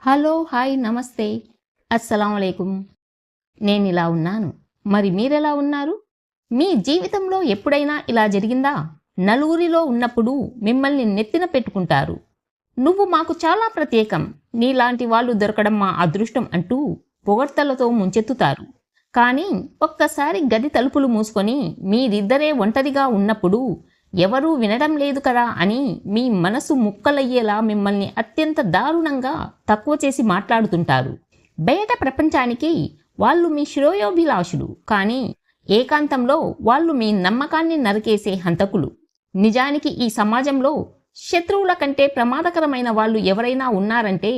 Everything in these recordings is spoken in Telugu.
హలో, హాయ్, నమస్తే, అస్సలాముఅలైకుం. నేనిలా ఉన్నాను. మరి మీరెలా ఉన్నారు? మీ జీవితంలో ఎప్పుడైనా ఇలా జరిగిందా? నలుగురిలో ఉన్నప్పుడు మిమ్మల్ని నెత్తిన పెట్టుకుంటారు. నువ్వు మాకు చాలా ప్రత్యేకం, నీలాంటి వాళ్ళు దొరకడం మా అదృష్టం అంటూ పొగడ్తలతో ముంచెత్తుతారు. కానీ ఒక్కసారి గది తలుపులు మూసుకొని మీరిద్దరే ఒంటరిగా ఉన్నప్పుడు ఎవరూ వినడం లేదు కదా అని మీ మనసు ముక్కలయ్యేలా మిమ్మల్ని అత్యంత దారుణంగా తక్కువ చేసి మాట్లాడుతుంటారు. బయట ప్రపంచానికి వాళ్ళు మీ శ్రేయోభిలాషులు, కానీ ఏకాంతంలో వాళ్ళు మీ నమ్మకాన్ని నరికేసే హంతకులు. నిజానికి ఈ సమాజంలో శత్రువుల కంటే ప్రమాదకరమైన వాళ్ళు ఎవరైనా ఉన్నారంటే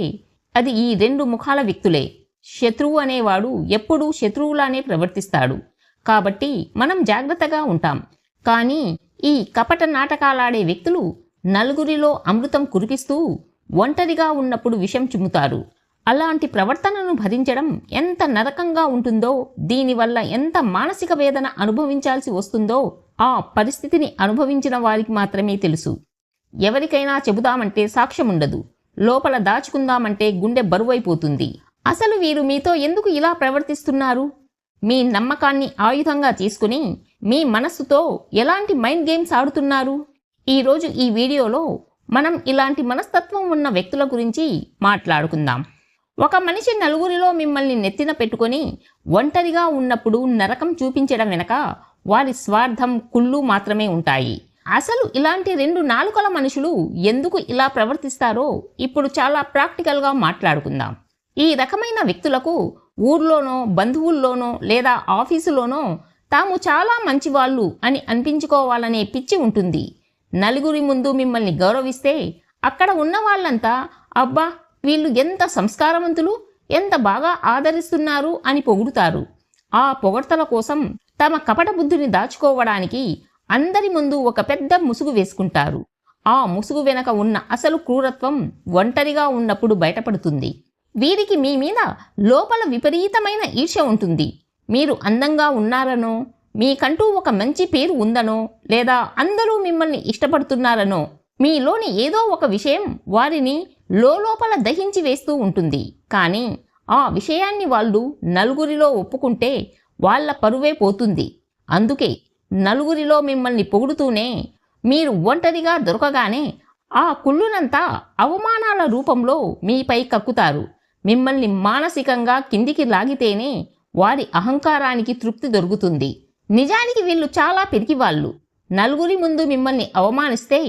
అది ఈ రెండు ముఖాల వ్యక్తులే. శత్రువు అనేవాడు ఎప్పుడూ శత్రువులానే ప్రవర్తిస్తాడు. కాబట్టి మనం జాగ్రత్తగా ఉంటాం. కానీ ఈ కపట నాటకాలాడే వ్యక్తులు నలుగురిలో అమృతం కురిపిస్తూ ఒంటరిగా ఉన్నప్పుడు విషం చిమ్ముతారు. అలాంటి ప్రవర్తనను భరించడం ఎంత నరకంగా ఉంటుందో, దీనివల్ల ఎంత మానసిక వేదన అనుభవించాల్సి వస్తుందో ఆ పరిస్థితిని అనుభవించిన వారికి మాత్రమే తెలుసు. ఎవరికైనా చెబుదామంటే సాక్ష్యం ఉండదు, లోపల దాచుకుందామంటే గుండె బరువైపోతుంది. అసలు వీరు మీతో ఎందుకు ఇలా ప్రవర్తిస్తున్నారు? మీ నమ్మకాన్ని ఆయుధంగా తీసుకుని మీ మనస్సుతో ఎలాంటి మైండ్ గేమ్స్ ఆడుతున్నారు? ఈరోజు ఈ వీడియోలో మనం ఇలాంటి మనస్తత్వం ఉన్న వ్యక్తుల గురించి మాట్లాడుకుందాం. ఒక మనిషి నలుగురిలో మిమ్మల్ని నెత్తిన పెట్టుకొని ఒంటరిగా ఉన్నప్పుడు నరకం చూపించడం వెనక వారి స్వార్థం, కుళ్ళు మాత్రమే ఉంటాయి. అసలు ఇలాంటి రెండు నాలుకల మనుషులు ఎందుకు ఇలా ప్రవర్తిస్తారో ఇప్పుడు చాలా ప్రాక్టికల్గా మాట్లాడుకుందాం. ఈ రకమైన వ్యక్తులకు ఊర్లోనో, బంధువుల్లోనో లేదా ఆఫీసులోనో తాము చాలా మంచివాళ్ళు అని అనిపించుకోవాలనే పిచ్చి ఉంటుంది. నలుగురి ముందు మిమ్మల్ని గౌరవిస్తే అక్కడ ఉన్న వాళ్ళంతా అబ్బా వీళ్ళు ఎంత సంస్కారవంతులు, ఎంత బాగా ఆదరిస్తున్నారు అని పొగుడుతారు. ఆ పొగడ్తల కోసం తమ కపట బుద్ధిని దాచుకోవడానికి అందరి ముందు ఒక పెద్ద ముసుగు వేసుకుంటారు. ఆ ముసుగు వెనక ఉన్న అసలు క్రూరత్వం ఒంటరిగా ఉన్నప్పుడు బయటపడుతుంది. వీరికి మీ మీద లోపల విపరీతమైన ఈర్ష్య ఉంటుంది. మీరు అందంగా ఉన్నారనో, మీకంటూ ఒక మంచి పేరు ఉందనో, లేదా అందరూ మిమ్మల్ని ఇష్టపడుతున్నారనో మీలోని ఏదో ఒక విషయం వారిని లోపల దహించి వేస్తూ ఉంటుంది. కానీ ఆ విషయాన్ని వాళ్ళు నలుగురిలో ఒప్పుకుంటే వాళ్ళ పరువే పోతుంది. అందుకే నలుగురిలో మిమ్మల్ని పొగుడుతూనే మీరు ఒంటరిగా దొరకగానే ఆ కుళ్ళునంతా అవమానాల రూపంలో మీపై కక్కుతారు. మిమ్మల్ని మానసికంగా కిందికి లాగితేనే వారి అహంకారానికి తృప్తి దొరుకుతుంది. నిజానికి వీళ్ళు చాలా పిరికివాళ్ళు. నలుగురి ముందు మిమ్మల్ని అవమానిస్తే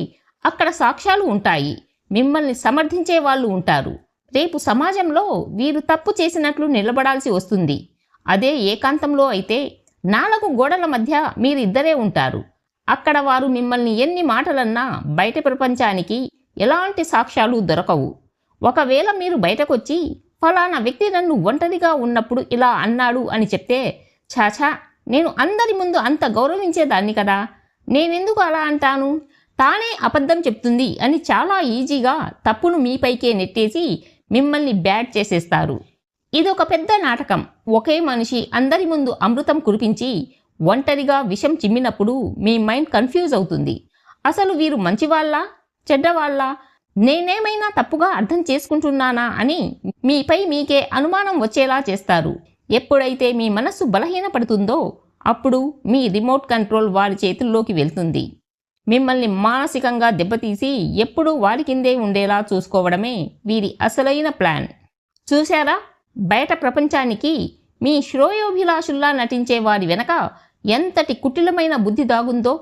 అక్కడ సాక్ష్యాలు ఉంటాయి, మిమ్మల్ని సమర్థించే వాళ్ళు ఉంటారు. రేపు సమాజంలో వీరు తప్పు చేసినట్లు నిలబడాల్సి వస్తుంది. అదే ఏకాంతంలో అయితే 4 గోడల మధ్య మీరిద్దరే ఉంటారు. అక్కడ వారు మిమ్మల్ని ఎన్ని మాటలన్నా బయట ప్రపంచానికి ఎలాంటి సాక్ష్యాలు దొరకవు. ఒకవేళ మీరు బయటకొచ్చి ఫలానా వ్యక్తి నన్ను ఒంటరిగా ఉన్నప్పుడు ఇలా అన్నాడు అని చెప్తే, ఛాఛా నేను అందరి ముందు అంత గౌరవించేదాన్ని కదా, నేనెందుకు అలా అంటాను, తానే అబద్ధం చెప్తుంది అని చాలా ఈజీగా తప్పును మీపైకే నెట్టేసి మిమ్మల్ని బ్యాడ్ చేసేస్తారు. ఇదొక పెద్ద నాటకం. ఒకే మనిషి అందరి ముందు అమృతం కురిపించి ఒంటరిగా విషం చిమ్మినప్పుడు మీ మైండ్ కన్ఫ్యూజ్ అవుతుంది. అసలు వీరు మంచివాళ్ళా, చెడ్డవాళ్ళా, నేనేమైనా తప్పుగా అర్థం చేసుకుంటున్నానా అని మీపై మీకే అనుమానం వచ్చేలా చేస్తారు. ఎప్పుడైతే మీ మనస్సు బలహీనపడుతుందో అప్పుడు మీ రిమోట్ కంట్రోల్ వారి చేతుల్లోకి వెళ్తుంది. మిమ్మల్ని మానసికంగా దెబ్బతీసి ఎప్పుడూ వారి కిందే ఉండేలా చూసుకోవడమే వీరి అసలైన ప్లాన్. చూశారా, బయట ప్రపంచానికి మీ శ్రేయోభిలాషుల్లా నటించే వారి వెనక ఎంతటి కుటిలమైన బుద్ధి దాగుందో.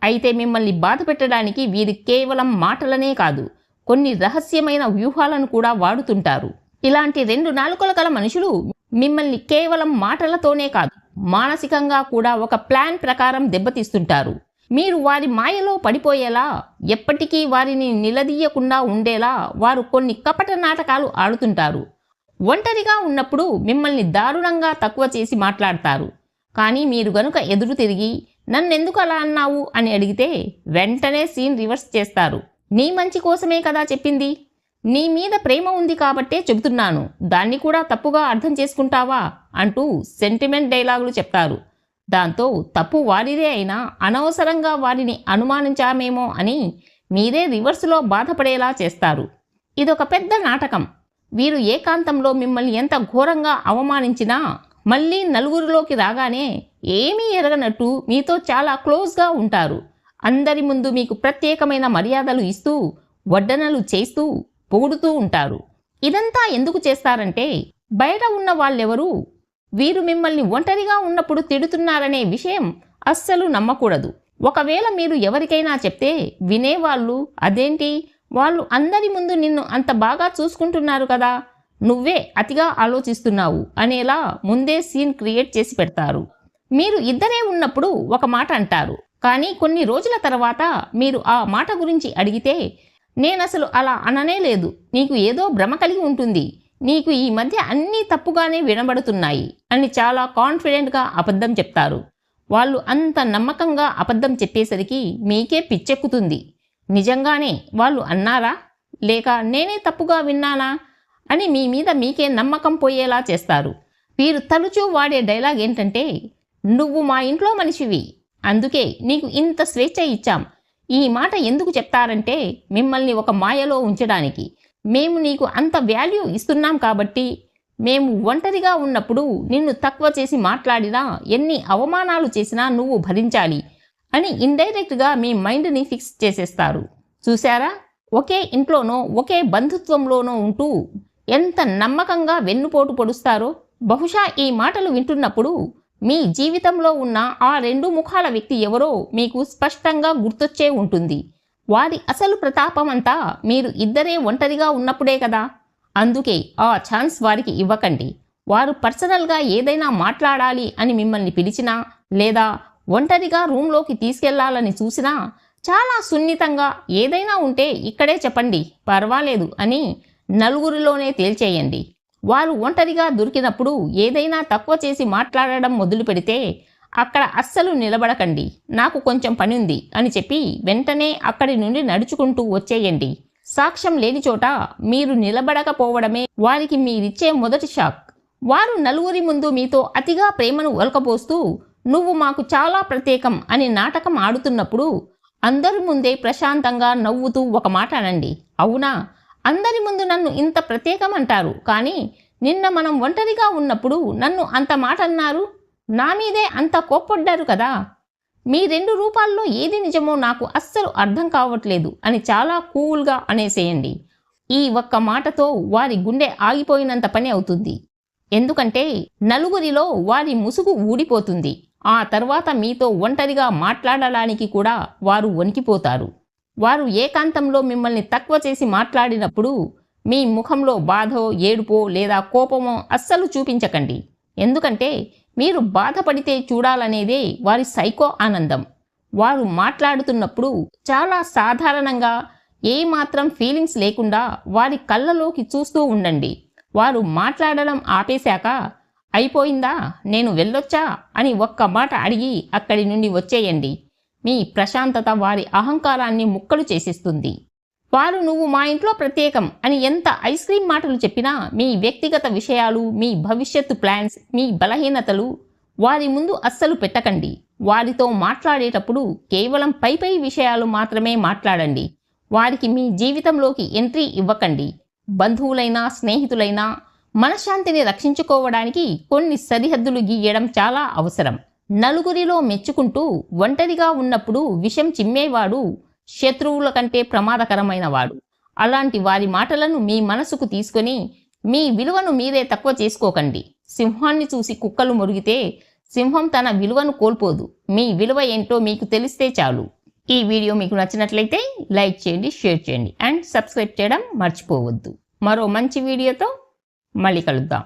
అయితే మిమ్మల్ని బాధ పెట్టడానికి వీరు కేవలం మాటలనే కాదు, కొన్ని రహస్యమైన వ్యూహాలను కూడా వాడుతుంటారు. ఇలాంటి రెండు నాలుకల గల మనుషులు మిమ్మల్ని కేవలం మాటలతోనే కాదు, మానసికంగా కూడా ఒక ప్లాన్ ప్రకారం దెబ్బతీస్తుంటారు. మీరు వారి మాయలో పడిపోయేలా, ఎప్పటికీ వారిని నిలదీయకుండా ఉండేలా వారు కొన్ని కపట నాటకాలు ఆడుతుంటారు. ఒంటరిగా ఉన్నప్పుడు మిమ్మల్ని దారుణంగా తక్కువ చేసి మాట్లాడతారు. కానీ మీరు గనుక ఎదురు తిరిగి నన్నెందుకు అలా అన్నావు అని అడిగితే వెంటనే సీన్ రివర్స్ చేస్తారు. నీ మంచి కోసమే కదా చెప్పింది, నీ మీద ప్రేమ ఉంది కాబట్టే చెబుతున్నాను, దాన్ని కూడా తప్పుగా అర్థం చేసుకుంటావా అంటూ సెంటిమెంట్ డైలాగులు చెప్తారు. దాంతో తప్పు వారిదే అయినా అనవసరంగా వారిని అనుమానించామేమో అని మీరే రివర్స్లో బాధపడేలా చేస్తారు. ఇదొక పెద్ద నాటకం. వీరు ఏకాంతంలో మిమ్మల్ని ఎంత ఘోరంగా అవమానించినా మళ్ళీ నలుగురిలోకి రాగానే ఏమీ ఎరగనట్టు మీతో చాలా క్లోజ్గా ఉంటారు. అందరి ముందు మీకు ప్రత్యేకమైన మర్యాదలు ఇస్తూ వడ్డనలు చేస్తూ పొగుడుతూ ఉంటారు. ఇదంతా ఎందుకు చేస్తారంటే బయట ఉన్న వాళ్ళెవరూ వీరు మిమ్మల్ని ఒంటరిగా ఉన్నప్పుడు తిడుతున్నారనే విషయం అస్సలు నమ్మకూడదు. ఒకవేళ మీరు ఎవరికైనా చెప్తే వినేవాళ్ళు అదేంటి, వాళ్ళు అందరి ముందు నిన్ను అంత బాగా చూసుకుంటున్నారు కదా, నువ్వే అతిగా ఆలోచిస్తున్నావు అనేలా ముందే సీన్ క్రియేట్ చేసి పెడతారు. మీరు ఇద్దరే ఉన్నప్పుడు ఒక మాట అంటారు, కానీ కొన్ని రోజుల తర్వాత మీరు ఆ మాట గురించి అడిగితే నేనసలు అలా అననే లేదు, నీకు ఏదో భ్రమ కలిగి ఉంటుంది, నీకు ఈ మధ్య అన్నీ తప్పుగానే వినబడుతున్నాయి అని చాలా కాన్ఫిడెంట్గా అబద్ధం చెప్తారు. వాళ్ళు అంత నమ్మకంగా అబద్ధం చెప్పేసరికి మీకే పిచ్చెక్కుతుంది. నిజంగానే వాళ్ళు అన్నారా లేక నేనే తప్పుగా విన్నానా అని మీ మీద మీకే నమ్మకం పోయేలా చేస్తారు. వీరు తరచూ వాడే డైలాగ్ ఏంటంటే, నువ్వు మా ఇంట్లో మనిషివి, అందుకే నీకు ఇంత స్వేచ్ఛ ఇచ్చాం. ఈ మాట ఎందుకు చెప్తారంటే మిమ్మల్ని ఒక మాయలో ఉంచడానికి. మేము నీకు అంత వాల్యూ ఇస్తున్నాం కాబట్టి. మేము ఒంటరిగా ఉన్నప్పుడు నిన్ను తక్కువ చేసి మాట్లాడినా, ఎన్ని అవమానాలు చేసినా నువ్వు భరించాలి అని ఇండైరెక్ట్గా మీ మైండ్ని ఫిక్స్ చేసేస్తారు. చూసారా, ఒకే ఇంట్లోనో ఒకే బంధుత్వంలోనో ఉంటూ ఎంత నమ్మకంగా వెన్నుపోటు పొడుస్తారో. బహుశా ఈ మాటలు వింటున్నప్పుడు మీ జీవితంలో ఉన్న ఆ రెండు ముఖాల వ్యక్తి ఎవరో మీకు స్పష్టంగా గుర్తొచ్చే ఉంటుంది. వారి అసలు ప్రతాపం అంతా మీరు ఇద్దరే ఒంటరిగా ఉన్నప్పుడే కదా. అందుకే ఆ ఛాన్స్ వారికి ఇవ్వకండి. వారు పర్సనల్గా ఏదైనా మాట్లాడాలి అని మిమ్మల్ని పిలిచినా లేదా ఒంటరిగా రూమ్లోకి తీసుకెళ్లాలని చూసినా చాలా సున్నితంగా ఏదైనా ఉంటే ఇక్కడే చెప్పండి, పర్వాలేదు అని నలుగురిలోనే తేల్చేయండి. వారు ఒంటరిగా దొరికినప్పుడు ఏదైనా తక్కువ చేసి మాట్లాడడం మొదలు పెడితే అక్కడ అస్సలు నిలబడకండి, నాకు కొంచెం పని ఉంది అని చెప్పి వెంటనే అక్కడి నుండి నడుచుకుంటూ వచ్చేయండి. సాక్ష్యం లేని చోట మీరు నిలబడకపోవడమే వారికి మీరిచ్చే మొదటి షాక్. వారు నలుగురి ముందు మీతో అతిగా ప్రేమను ఒలకపోస్తూ నువ్వు మాకు చాలా ప్రత్యేకం అని నాటకం ఆడుతున్నప్పుడు అందరి ముందే ప్రశాంతంగా నవ్వుతూ ఒక మాట అనండి, అవునా, అందరి ముందు నన్ను ఇంత ప్రత్యేకం అంటారు, కానీ నిన్న మనం ఒంటరిగా ఉన్నప్పుడు నన్ను అంత మాట అన్నారు, నా మీదే అంత కోప్పడ్డారు కదా. మీ రెండు రూపాల్లో ఏది నిజమో నాకు అస్సలు అర్థం కావట్లేదు అని చాలా కూల్గా అనేసేయండి. ఈ ఒక్క మాటతో వారి గుండె ఆగిపోయినంత పని అవుతుంది. ఎందుకంటే నలుగురిలో వారి ముసుగు ఊడిపోతుంది. ఆ తర్వాత మీతో ఒంటరిగా మాట్లాడడానికి కూడా వారు వణికిపోతారు. వారు ఏకాంతంలో మిమ్మల్ని తక్కువ చేసి మాట్లాడినప్పుడు మీ ముఖంలో బాధో, ఏడుపో లేదా కోపమో అస్సలు చూపించకండి. ఎందుకంటే మీరు బాధపడితే చూడాలనేదే వారి సైకో ఆనందం. వారు మాట్లాడుతున్నప్పుడు చాలా సాధారణంగా ఏమాత్రం ఫీలింగ్స్ లేకుండా వారి కళ్ళలోకి చూస్తూ ఉండండి. వారు మాట్లాడడం ఆపేశాక అయిపోయిందా, నేను వెళ్ళొచ్చా అని ఒక్క మాట అడిగి అక్కడి నుండి వచ్చేయండి. మీ ప్రశాంతత వారి అహంకారాన్ని ముక్కలు చేసేస్తుంది. వారు నువ్వు మా ఇంట్లో ప్రత్యేకం అని ఎంత ఐస్ క్రీమ్ మాటలు చెప్పినా మీ వ్యక్తిగత విషయాలు, మీ భవిష్యత్తు ప్లాన్స్, మీ బలహీనతలు వారి ముందు అస్సలు పెట్టకండి. వారితో మాట్లాడేటప్పుడు కేవలం పై విషయాలు మాత్రమే మాట్లాడండి. వారికి మీ జీవితంలోకి ఎంట్రీ ఇవ్వకండి. బంధువులైనా స్నేహితులైనా మనశ్శాంతిని రక్షించుకోవడానికి కొన్ని సరిహద్దులు గీయడం చాలా అవసరం. నలుగురిలో మెచ్చుకుంటూ ఒంటరిగా ఉన్నప్పుడు విషం చిమ్మేవాడు శత్రువుల కంటే ప్రమాదకరమైన వాడు. అలాంటి వారి మాటలను మీ మనసుకు తీసుకొని మీ విలువను మీరే తక్కువ చేసుకోకండి. సింహాన్ని చూసి కుక్కలు మురిగితే సింహం తన విలువను కోల్పోదు. మీ విలువ ఏంటో మీకు తెలిస్తే చాలు. ఈ వీడియో మీకు నచ్చినట్లయితే లైక్ చేయండి, షేర్ చేయండి అండ్ సబ్స్క్రైబ్ చేయడం మర్చిపోవద్దు. మరో మంచి వీడియోతో మళ్ళీ కలుద్దాం.